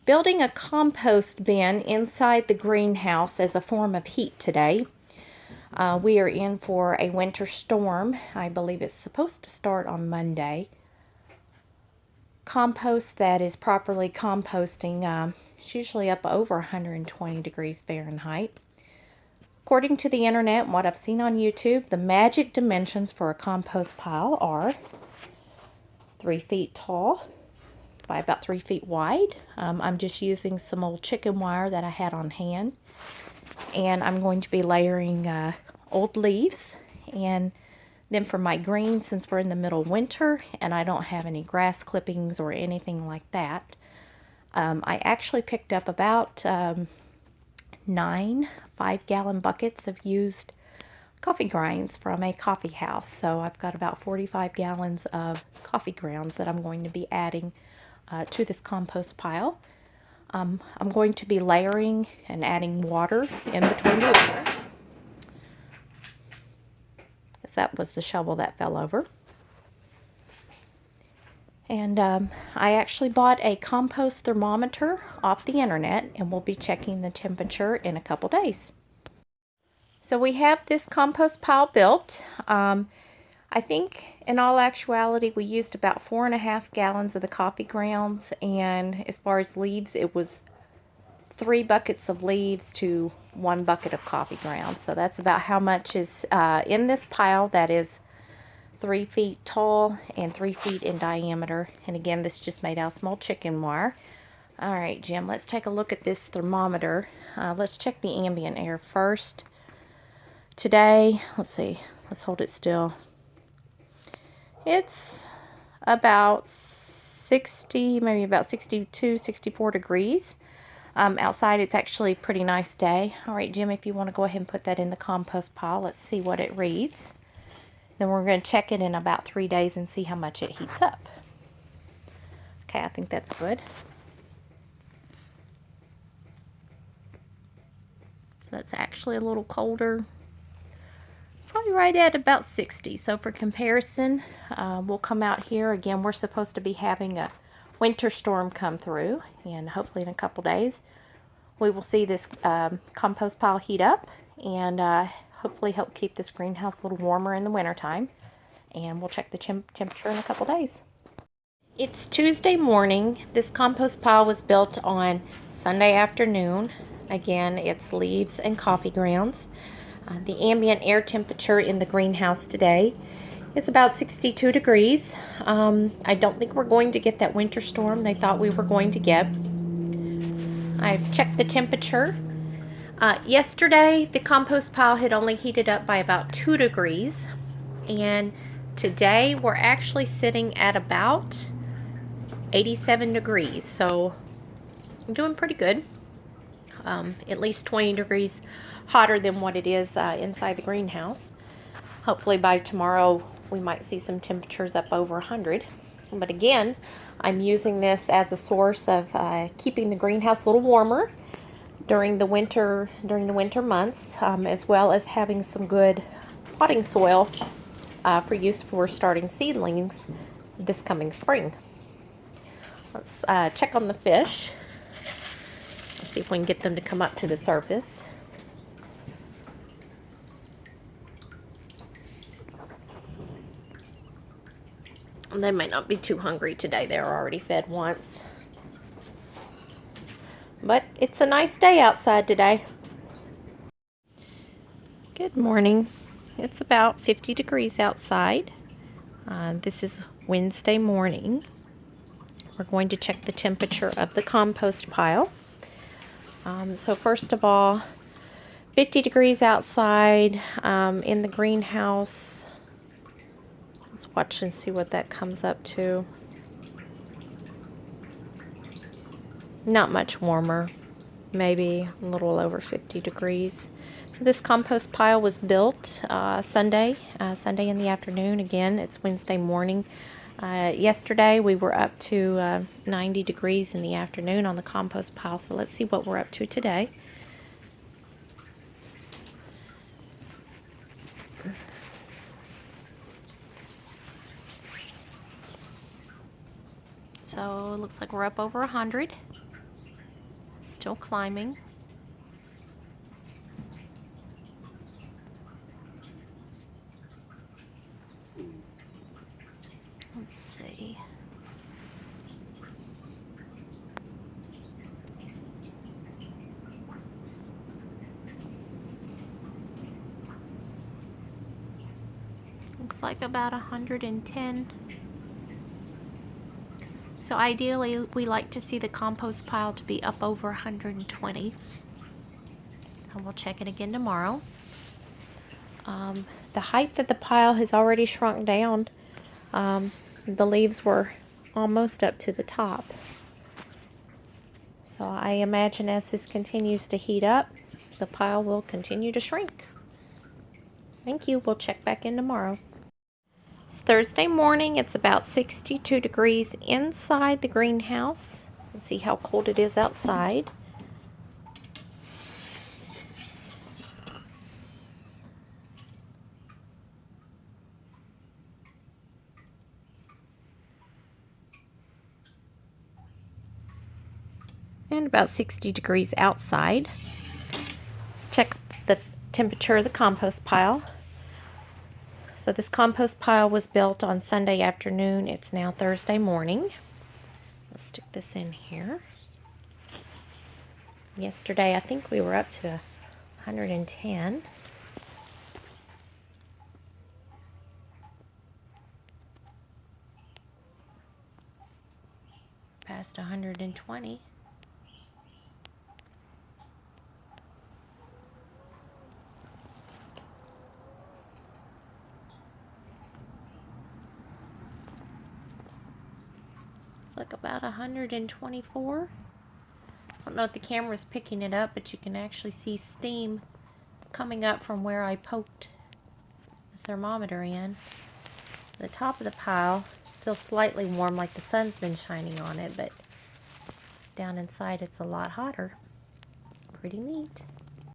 building a compost bin inside the greenhouse as a form of heat today. We are in for a winter storm. I believe it's supposed to start on Monday. Compost that is properly composting is usually up over 120 degrees Fahrenheit. According to the internet and what I've seen on YouTube, the magic dimensions for a compost pile are 3 feet tall by about 3 feet wide. I'm just using some old chicken wire that I had on hand. And I'm going to be layering old leaves. And then for my green, since we're in the middle of winter and I don't have any grass clippings or anything like that, I actually picked up about 9 5-gallon buckets of used coffee grinds from a coffee house. So I've got about 45 gallons of coffee grounds that I'm going to be adding to this compost pile. I'm going to be layering and adding water in between the layers. Because that was the shovel that fell over. And I actually bought a compost thermometer off the internet, and we'll be checking the temperature in a couple days. So we have this compost pile built. I think in all actuality we used about 4.5 gallons of the coffee grounds, and as far as leaves, it was 3 buckets of leaves to 1 bucket of coffee grounds. So that's about how much is in this pile that is 3 feet tall and 3 feet in diameter. And again, this is just made out of small chicken wire. All right, Jim, let's take a look at this thermometer. Let's check the ambient air first. Today, let's see, let's hold it still. It's about 60, maybe about 62, 64 degrees. Outside, it's actually a pretty nice day. All right, Jim, if you want to go ahead and put that in the compost pile, let's see what it reads. Then we're going to check it in about 3 days and see how much it heats up. Okay, I think that's good. So that's actually a little colder. Probably right at about 60. So for comparison, we'll come out here. Again, we're supposed to be having a winter storm come through, and hopefully in a couple days we will see this compost pile heat up and hopefully help keep this greenhouse a little warmer in the wintertime. And we'll check the temperature in a couple days. It's Tuesday morning. This compost pile was built on Sunday afternoon. Again, it's leaves and coffee grounds. The ambient air temperature in the greenhouse today is about 62 degrees. I don't think we're going to get that winter storm they thought we were going to get. I've checked the temperature. Yesterday, the compost pile had only heated up by about 2 degrees. And today, we're actually sitting at about 87 degrees. So, I'm doing pretty good. At least 20 degrees hotter than what it is inside the greenhouse. Hopefully by tomorrow we might see some temperatures up over 100. But again, I'm using this as a source of keeping the greenhouse a little warmer during the winter months, as well as having some good potting soil for use for starting seedlings this coming spring. Let's check on the fish. Let's see if we can get them to come up to the surface. They might not be too hungry today. They were already fed once. But it's a nice day outside today. Good morning. It's about 50 degrees outside. This is Wednesday morning. We're going to check the temperature of the compost pile. So first of all, 50 degrees outside in the greenhouse. Let's watch and see what that comes up to. Not much warmer, maybe a little over 50 degrees. So this compost pile was built Sunday in the afternoon. Again, it's Wednesday morning. Yesterday we were up to 90 degrees in the afternoon on the compost pile. So let's see what we're up to today. So it looks like we're up over 100. Still climbing. Let's see. Looks like about 110. So ideally, we like to see the compost pile to be up over 120. And we'll check it again tomorrow. The height of the pile has already shrunk down. The leaves were almost up to the top. So I imagine as this continues to heat up, the pile will continue to shrink. Thank you. We'll check back in tomorrow. It's Thursday morning. It's about 62 degrees inside the greenhouse. Let's see how cold it is outside. And about 60 degrees outside. Let's check the temperature of the compost pile. So this compost pile was built on Sunday afternoon. It's now Thursday morning. Let's stick this in here. Yesterday, I think we were up to 110. Past 120. It's like about 124. I don't know if the camera's picking it up, but you can actually see steam coming up from where I poked the thermometer in. The top of the pile feels slightly warm, like the sun's been shining on it, but down inside it's a lot hotter. Pretty neat.